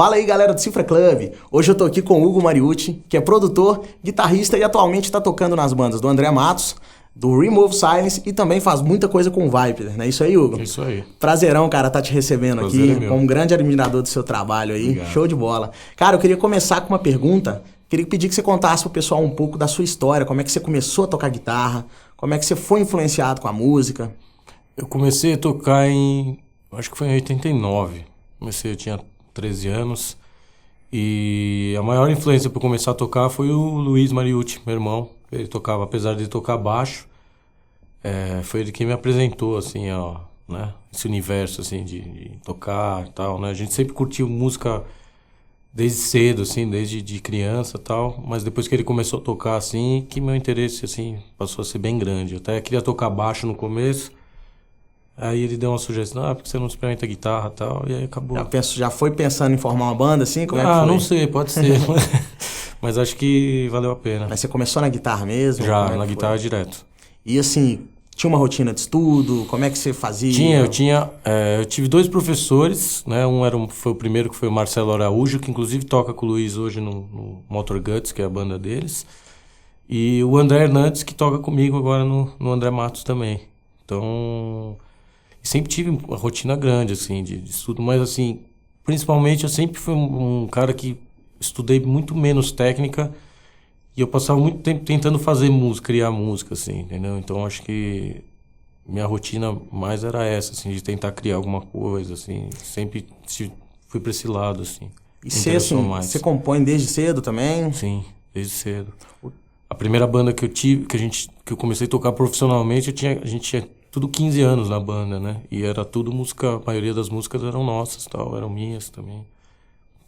Fala aí, galera do Cifra Club. Hoje eu tô aqui com o Hugo Mariucci, que é produtor, guitarrista e atualmente tá tocando nas bandas do André Matos, do Remove Silence e também faz muita coisa com o Viper, não é isso aí, Hugo? É isso aí. Prazerão, cara, tá te recebendo Prazer aqui, como um grande admirador do seu trabalho aí. Obrigado. Show de bola. Cara, eu queria começar com uma pergunta. Queria pedir que você contasse pro pessoal um pouco da sua história, como é que você começou a tocar guitarra, como é que você foi influenciado com a música. Eu comecei a tocar acho que foi em 89. Eu tinha 13 anos. E a maior influência para começar a tocar foi o Luiz Mariucci, meu irmão. Ele tocava, apesar de tocar baixo, foi ele que me apresentou, assim, ó, né? Esse universo, assim, de tocar e tal, né? A gente sempre curtiu música desde cedo, assim, desde de criança e tal. Mas depois que ele começou a tocar, assim, que meu interesse, assim, passou a ser bem grande. Eu até queria tocar baixo no começo. Aí ele deu uma sugestão, porque você não experimenta guitarra e tal, e aí acabou. Já foi pensando em formar uma banda, assim? Como é que foi? Não sei, pode ser. Mas acho que valeu a pena. Mas você começou na guitarra mesmo? Já, na guitarra direto. E assim, tinha uma rotina de estudo? Como é que você fazia? Eu tive dois professores, né? Foi o primeiro, que foi o Marcelo Araújo, que inclusive toca com o Luiz hoje no Motor Guts, que é a banda deles. E o André Hernandes, que toca comigo agora no André Matos também. Então... sempre tive uma rotina grande, assim, de estudo, mas, assim, principalmente eu sempre fui um cara que estudei muito menos técnica e eu passava muito tempo tentando fazer música, criar música, assim, entendeu? Então, acho que minha rotina mais era essa, assim, de tentar criar alguma coisa, assim, sempre fui pra esse lado, assim. E você compõe desde cedo também? Sim, desde cedo. A primeira banda que eu comecei a tocar profissionalmente, a gente tinha tudo 15 anos na banda, né? E era tudo música, a maioria das músicas eram nossas, tal, eram minhas também.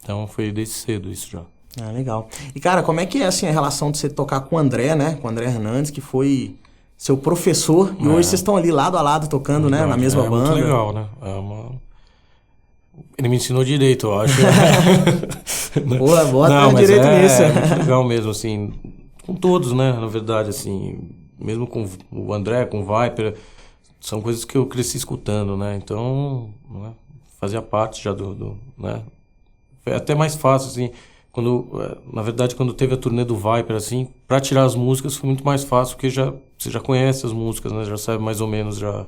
Então foi desde cedo isso já. Ah, legal. E cara, como é que é assim a relação de você tocar com o André, né? Com o André Hernandes, que foi seu professor, e hoje vocês estão ali lado a lado tocando, né? Na mesma banda. Muito legal, né? Ele me ensinou direito, eu acho. Boa, bota direito nisso. É muito legal mesmo, assim, com todos, né? Na verdade, assim, mesmo com o André, com o Viper, são coisas que eu cresci escutando, né? Então, né? Fazia parte já né? Foi até mais fácil, assim, na verdade, quando teve a turnê do Viper, assim, pra tirar as músicas foi muito mais fácil, porque você já conhece as músicas, né? Já sabe mais ou menos já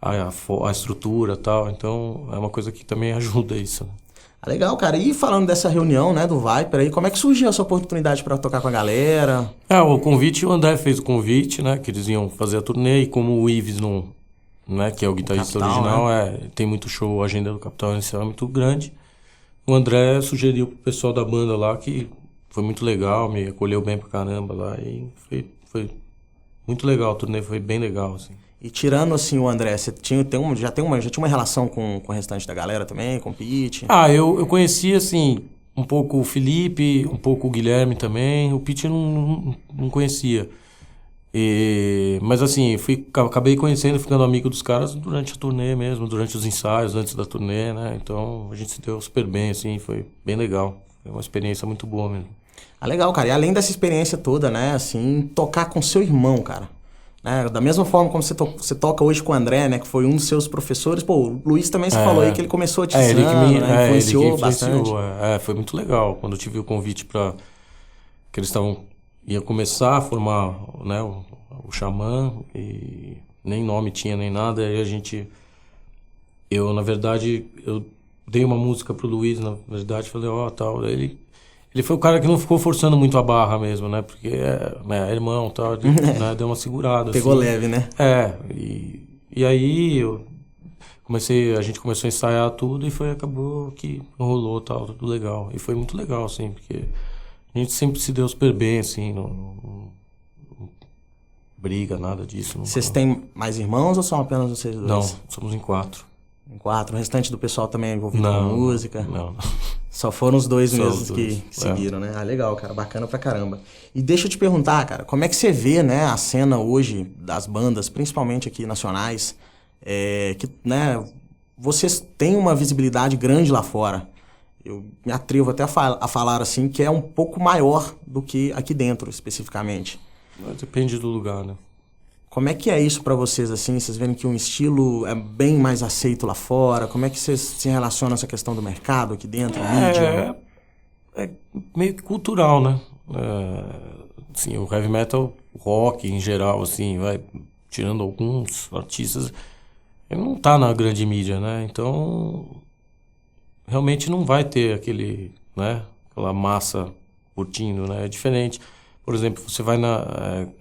a estrutura e tal, então é uma coisa que também ajuda isso, né? Ah, legal, cara. E falando dessa reunião, né, do Viper aí, como é que surgiu essa oportunidade pra tocar com a galera? O convite, o André fez o convite, né, que eles iam fazer a turnê, e como o Ives não, né, que é o guitarrista original, né? Tem muito show, a agenda do Capital Inicial é muito grande, o André sugeriu pro pessoal da banda lá, que foi muito legal, me acolheu bem pra caramba lá, e foi muito legal, a turnê foi bem legal, assim. E tirando, assim, o André, você já tinha uma relação com o restante da galera também, com o Pete? Eu conheci, assim, um pouco o Felipe, um pouco o Guilherme também. O Pete eu não conhecia. Mas, assim, acabei conhecendo, ficando amigo dos caras durante a turnê mesmo, durante os ensaios, antes da turnê, né? Então, a gente se deu super bem, assim, foi bem legal. Foi uma experiência muito boa mesmo. Ah, legal, cara. E além dessa experiência toda, né, assim, tocar com seu irmão, cara. Da mesma forma como você toca hoje com o André, né? Que foi um dos seus professores. Pô, o Luiz também você falou aí que ele começou a te ensinar, né? Influenciou bastante. Foi muito legal. Quando eu tive o convite que eles ia começar a formar, né, o Xamã, e nem nome tinha, nem nada. Aí na verdade, eu dei uma música pro Luiz, na verdade, falei, tal. Ele foi o cara que não ficou forçando muito a barra mesmo, né? Porque é irmão e tal, né? Deu uma segurada. Pegou assim. leve, né? E aí a gente começou a ensaiar tudo e acabou que rolou tal, tudo legal. E foi muito legal, assim, porque a gente sempre se deu super bem, assim, não briga, nada disso. Vocês têm mais irmãos ou são apenas vocês dois? Não, somos em 4. Em 4? O restante do pessoal também é envolvido com música? Não. Só foram os dois mesmos que seguiram, né? Ah, legal, cara. Bacana pra caramba. E deixa eu te perguntar, cara, como é que você vê, né, a cena hoje das bandas, principalmente aqui nacionais, que, né, vocês têm uma visibilidade grande lá fora. Eu me atrevo até a falar, assim, que é um pouco maior do que aqui dentro, especificamente. Depende do lugar, né? Como é que é isso pra vocês, assim? Vocês veem que um estilo é bem mais aceito lá fora? Como é que vocês se relacionam a essa questão do mercado aqui dentro, mídia? É meio que cultural, né? Assim, o heavy metal, o rock em geral, assim, vai tirando alguns artistas, ele não tá na grande mídia, né? Então, realmente não vai ter aquela massa curtindo, né? É diferente. Por exemplo, você vai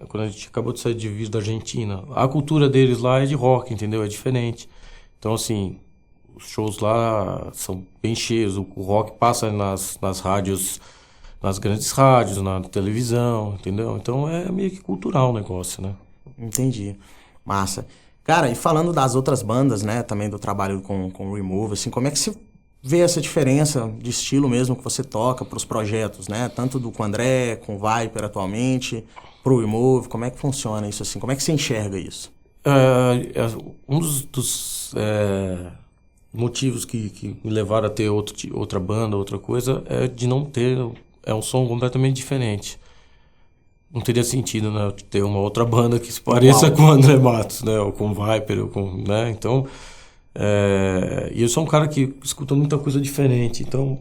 quando a gente acabou de vir da Argentina, a cultura deles lá é de rock, entendeu? É diferente. Então, assim, os shows lá são bem cheios. O rock passa nas rádios, nas grandes rádios, na televisão, entendeu? Então, é meio que cultural o negócio, né? Entendi. Massa. Cara, e falando das outras bandas, né? Também do trabalho com o Remove, assim, como é que você vê essa diferença de estilo mesmo que você toca para os projetos, né? Tanto com o André, com o Viper atualmente, pro Remove, como é que funciona isso assim? Como é que você enxerga isso? Um dos motivos que me levaram a ter outra banda, outra coisa, é de não ter... É um som completamente diferente. Não teria sentido, né? Ter uma outra banda que se pareça com o André Matos, né? Ou com o Viper, ou com... né? Então... e eu sou um cara que escuta muita coisa diferente, então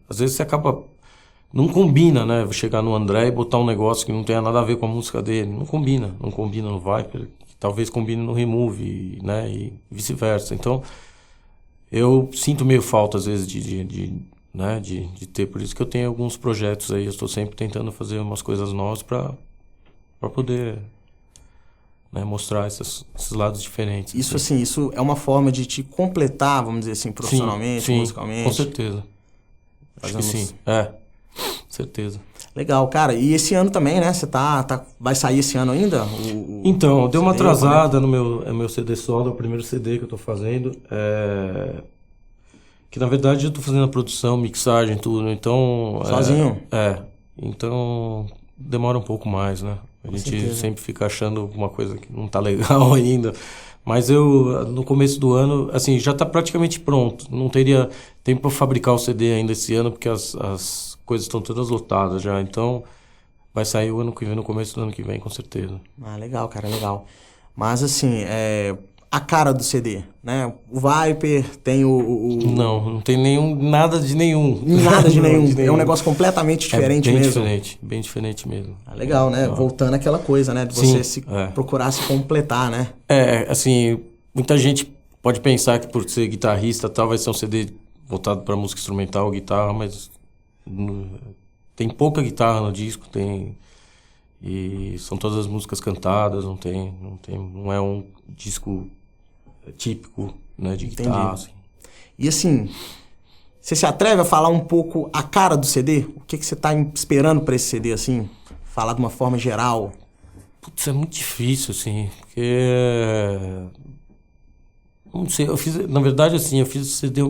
às vezes você acaba, não combina, né? Chegar no André e botar um negócio que não tenha nada a ver com a música dele, não combina no Viper, talvez combine no Remove, né? E vice-versa. Então eu sinto meio falta às vezes de ter, por isso que eu tenho alguns projetos aí, eu estou sempre tentando fazer umas coisas novas para poder, né, mostrar esses lados diferentes. Isso assim, isso é uma forma de te completar, vamos dizer assim, profissionalmente, sim, musicalmente? Com certeza. Acho que sim. Certeza. Legal, cara. E esse ano também, né? Você vai sair esse ano ainda? Então, deu uma atrasada no meu CD solo, é o primeiro CD que eu tô fazendo. Que na verdade eu tô fazendo a produção, mixagem, tudo, então... Sozinho? Então demora um pouco mais, né? A gente sempre fica achando alguma coisa que não tá legal ainda. Mas no começo do ano, assim, já tá praticamente pronto. Não teria tempo para fabricar o CD ainda esse ano, porque as coisas estão todas lotadas já. Então, vai sair o ano que vem, no começo do ano que vem, com certeza. Ah, legal, cara, legal. Mas, assim, a cara do CD, né? O Viper tem Não tem nada de nenhum. Nada de nenhum. É um negócio completamente diferente mesmo. Bem diferente mesmo. Ah, legal, né? Voltando àquela coisa, né? De você procurar se completar, né? Assim, muita gente pode pensar que por ser guitarrista tal, vai ser um CD voltado para música instrumental, guitarra, mas tem pouca guitarra no disco, e são todas as músicas cantadas, não é um disco típico, né, de guitarra. Assim. E assim, você se atreve a falar um pouco a cara do CD? O que você tá esperando para esse CD, assim? Falar de uma forma geral? Putz, é muito difícil, assim, porque... Não sei, na verdade, assim, eu fiz o CD...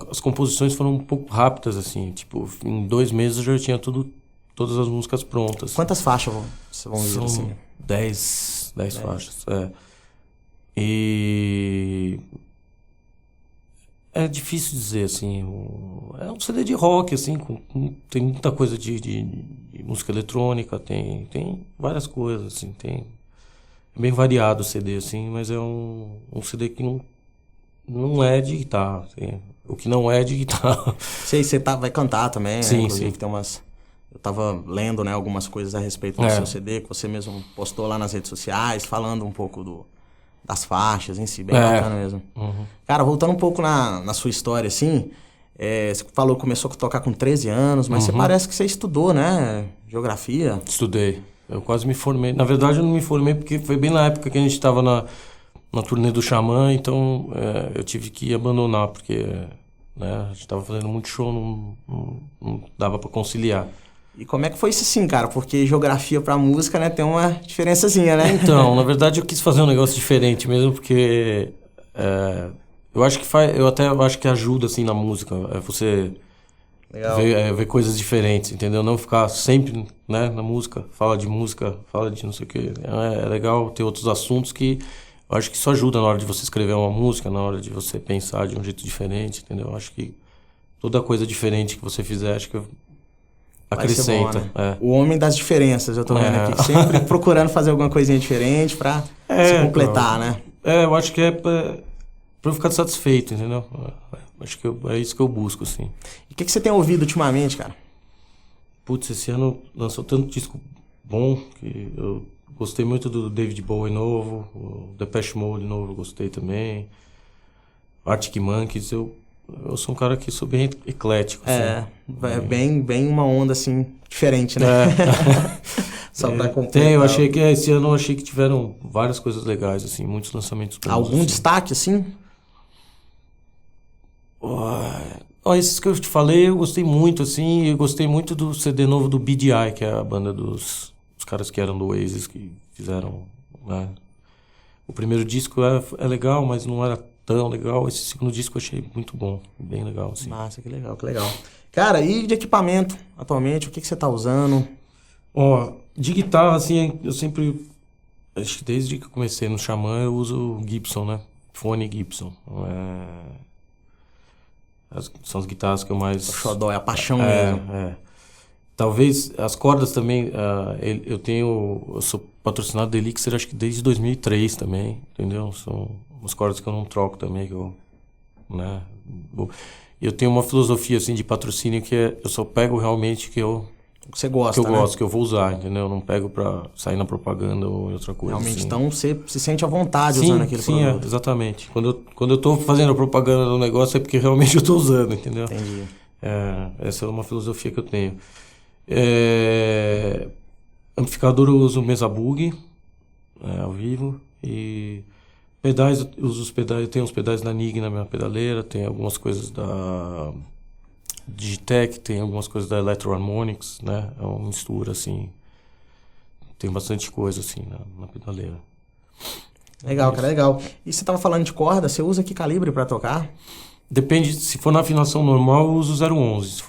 As composições foram um pouco rápidas, assim, tipo, em 2 meses eu já tinha todas as músicas prontas. Quantas faixas vão vir, assim? 10 faixas, E... É difícil dizer, assim, é um CD de rock, assim, tem muita coisa de música eletrônica, tem várias coisas, assim, é bem variado o CD, assim, mas é um CD que não é de guitarra, assim, o que não é de guitarra. Sei, você vai cantar também, sim, né? Inclusive, sim. Tem umas... Eu tava lendo, né, algumas coisas a respeito do seu CD, que você mesmo postou lá nas redes sociais, falando um pouco das faixas em si, bem bacana mesmo. Uhum. Cara, voltando um pouco na sua história, assim, você falou que começou a tocar com 13 anos, mas você parece que você estudou, né, geografia. Estudei. Eu quase me formei. Na verdade, eu não me formei porque foi bem na época que a gente estava na turnê do Xamã, então eu tive que abandonar, porque né, a gente estava fazendo muito show, não dava para conciliar. E como é que foi isso assim, cara? Porque geografia pra música, né, tem uma diferençazinha, né? Então, na verdade eu quis fazer um negócio diferente mesmo, porque eu acho que ajuda, assim, na música, você ver coisas diferentes, entendeu? Não ficar sempre, né, na música, fala de não sei o quê. É legal ter outros assuntos que eu acho que isso ajuda na hora de você escrever uma música, na hora de você pensar de um jeito diferente, entendeu? Eu acho que toda coisa diferente que você fizer, acho que acrescenta. Bom, né? O homem das diferenças, eu tô vendo aqui. Sempre procurando fazer alguma coisinha diferente pra se completar, né? Eu acho que é pra eu ficar satisfeito, entendeu? Acho que é isso que eu busco, assim. E o que você tem ouvido ultimamente, cara? Putz, esse ano lançou tanto disco bom que eu gostei muito do David Bowie novo, o Depeche Mode novo eu gostei também, Arctic Monkeys, eu sou um cara que sou bem eclético. Assim. Bem uma onda assim, diferente, né? Só pra completar. Esse ano eu achei que tiveram várias coisas legais, assim, muitos lançamentos bons. Algum assim. destaque, assim? Esses que eu te falei, eu gostei muito, assim, eu gostei muito do CD novo do BDI, que é a banda dos caras que eram do Oasis, que fizeram, né? O primeiro disco é legal, mas não era tão legal. Esse segundo disco eu achei muito bom, bem legal, assim. Massa, que legal, que legal. Cara, e de equipamento, atualmente, o que você tá usando? De guitarra, assim, eu sempre, acho que desde que eu comecei no Xamã, eu uso Gibson, né? Fone Gibson. São as guitarras que eu mais... O xodó, é a paixão mesmo. Talvez as cordas também, eu sou patrocinado da Elixir acho que desde 2003 também, entendeu? São umas cordas que eu não troco também, né? Eu tenho uma filosofia assim de patrocínio que eu só pego realmente que você gosta, que eu vou usar, entendeu? Eu não pego pra sair na propaganda ou em outra coisa. Realmente, assim. Então você se sente à vontade usando aquele produto. Exatamente. Quando eu tô fazendo a propaganda do negócio é porque realmente eu tô usando, entendeu? Entendi. Essa é uma filosofia que eu tenho. Amplificador eu uso Mesa Bug, ao vivo, e pedais, eu uso os pedais, eu tenho uns pedais da NIG na minha pedaleira, tem algumas coisas da Digitech, tem algumas coisas da Electro Harmonics, né? É uma mistura, assim, tem bastante coisa, assim, na pedaleira. Legal, cara, legal. E você tava falando de corda, você usa que calibre pra tocar? Depende, se for na afinação normal, eu uso 011. Se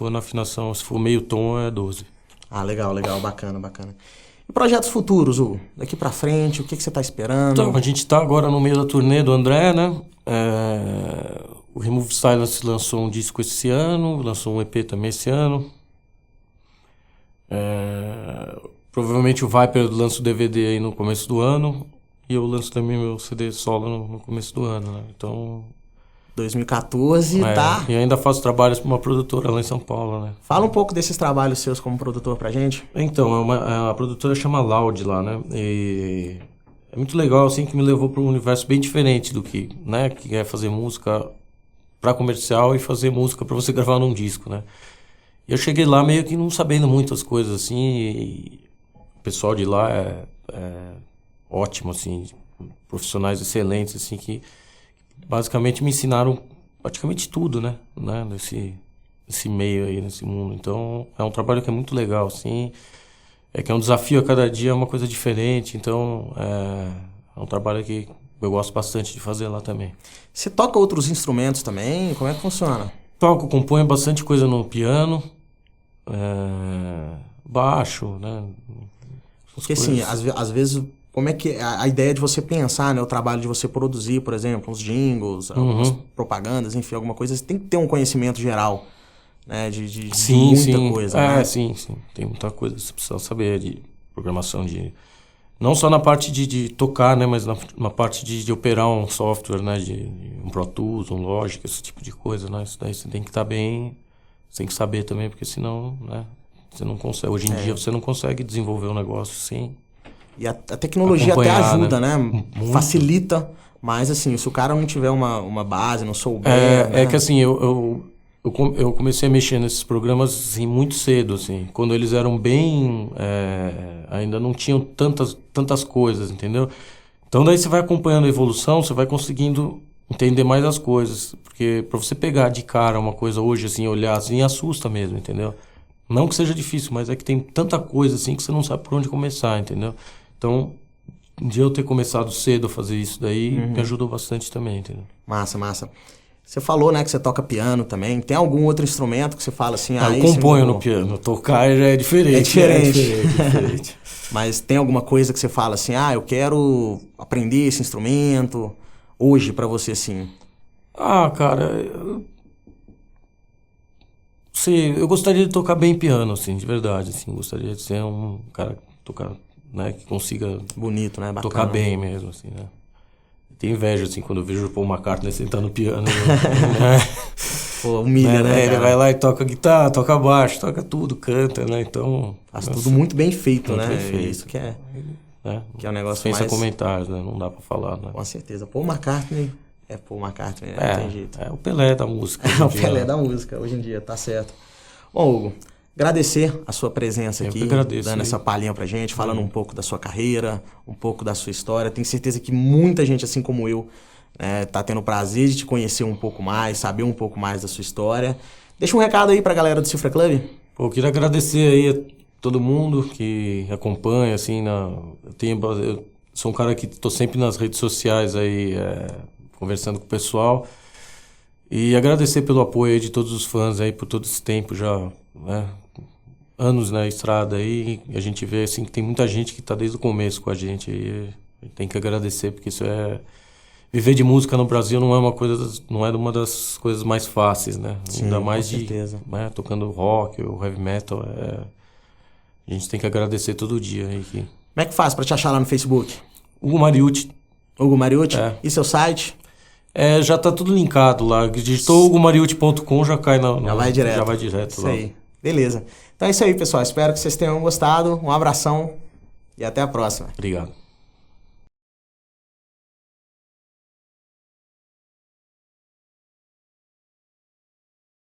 for meio tom, é 12. Legal, bacana. E projetos futuros, Hugo? Daqui pra frente, o que você tá esperando? Então, a gente tá agora no meio da turnê do André, né? O Remove Silence lançou um disco esse ano, lançou um EP também esse ano. Provavelmente o Viper lança o DVD aí no começo do ano. E eu lanço também meu CD solo no começo do ano, né? Então... 2014, tá? E ainda faço trabalhos para uma produtora lá em São Paulo, né? Fala um pouco desses trabalhos seus como produtor pra gente. Então, a produtora chama Loud lá, né? E é muito legal, assim, que me levou para um universo bem diferente do que, né? Que é fazer música para comercial e fazer música para você gravar num disco, né? E eu cheguei lá meio que não sabendo muitas coisas, assim, e o pessoal de lá é ótimo, assim, profissionais excelentes, assim, que basicamente me ensinaram praticamente tudo, né? Nesse meio aí, nesse mundo. Então, é um trabalho que é muito legal, assim. Que é um desafio a cada dia, é uma coisa diferente. Então, é um trabalho que eu gosto bastante de fazer lá também. Você toca outros instrumentos também? Como é que funciona? Componho bastante coisa no piano, baixo, né? Porque assim, às vezes... Como é que a ideia de você pensar, né? O trabalho de você produzir, por exemplo, uns jingles, algumas propagandas, enfim, alguma coisa, você tem que ter um conhecimento geral, né? De muita coisa, né? Sim. Tem muita coisa que você precisa saber de programação, não só na parte de tocar, né? Mas na parte de operar um software, né? De um Pro Tools, um Logic, esse tipo de coisa, né? Isso daí você tem que estar bem... Você tem que saber também, porque senão, né? Você não consegue... Hoje em dia você não consegue desenvolver um negócio sem... E a tecnologia até ajuda, né? Facilita, mas assim, se o cara não tiver uma base, não souber... né? Que assim, eu comecei a mexer nesses programas assim, muito cedo, assim. Quando eles eram bem... ainda não tinham tantas coisas, entendeu? Então daí você vai acompanhando a evolução, você vai conseguindo entender mais as coisas. Porque pra você pegar de cara uma coisa hoje, assim, olhar assim, assusta mesmo, entendeu? Não que seja difícil, mas é que tem tanta coisa assim que você não sabe por onde começar, entendeu? Então, de eu ter começado cedo a fazer isso daí, me ajudou bastante também, entendeu? Massa. Você falou, né, que você toca piano também. Tem algum outro instrumento que você fala assim... eu componho no piano. Tocar já é diferente. É diferente. Mas tem alguma coisa que você fala assim, eu quero aprender esse instrumento hoje pra você, assim? Cara... Sim, eu gostaria de tocar bem piano, assim, de verdade, assim. Gostaria de ser um cara que tocar, né, que consiga... Bonito, né? Bacana. Tocar bem mesmo, assim, né? Tenho inveja, assim, quando eu vejo o Paul McCartney sentando no piano. Pô, humilha, né, Ele vai lá e toca guitarra, toca baixo, toca tudo, canta, né? Então... Faz tudo muito bem feito, muito né? bem feito. Isso que é... Né? Que é um negócio Dispensa mais... comentários, né? Não dá pra falar, né? Com certeza. Paul McCartney é Paul McCartney, né? Não tem jeito. É o Pelé da música. É o Pelé da música, hoje em dia, tá certo. Bom, Hugo, agradecer a sua presença aqui, dando essa palhinha pra gente, falando um pouco da sua carreira, um pouco da sua história. Tenho certeza que muita gente, assim como eu, tá tendo o prazer de te conhecer um pouco mais, saber um pouco mais da sua história. Deixa um recado aí pra galera do Cifra Club. Pô, eu queria agradecer aí a todo mundo que acompanha, assim, eu sou um cara que tô sempre nas redes sociais aí, conversando com o pessoal. E agradecer pelo apoio aí de todos os fãs aí por todo esse tempo já, né? Anos na estrada aí. E a gente vê, assim, que tem muita gente que tá desde o começo com a gente aí. A gente tem que agradecer, porque isso viver de música no Brasil não é uma das coisas mais fáceis, né? Sim, ainda mais com certeza. Né, tocando rock ou heavy metal. A gente tem que agradecer todo dia aí. Como é que faz pra te achar lá no Facebook? Hugo Mariucci. Hugo Mariucci? E seu site? Já tá tudo linkado lá. Digitou hugomariucci.com, já cai Já vai direto. Já vai direto isso lá. Aí. Beleza. Então é isso aí, pessoal. Espero que vocês tenham gostado. Um abração e até a próxima. Obrigado.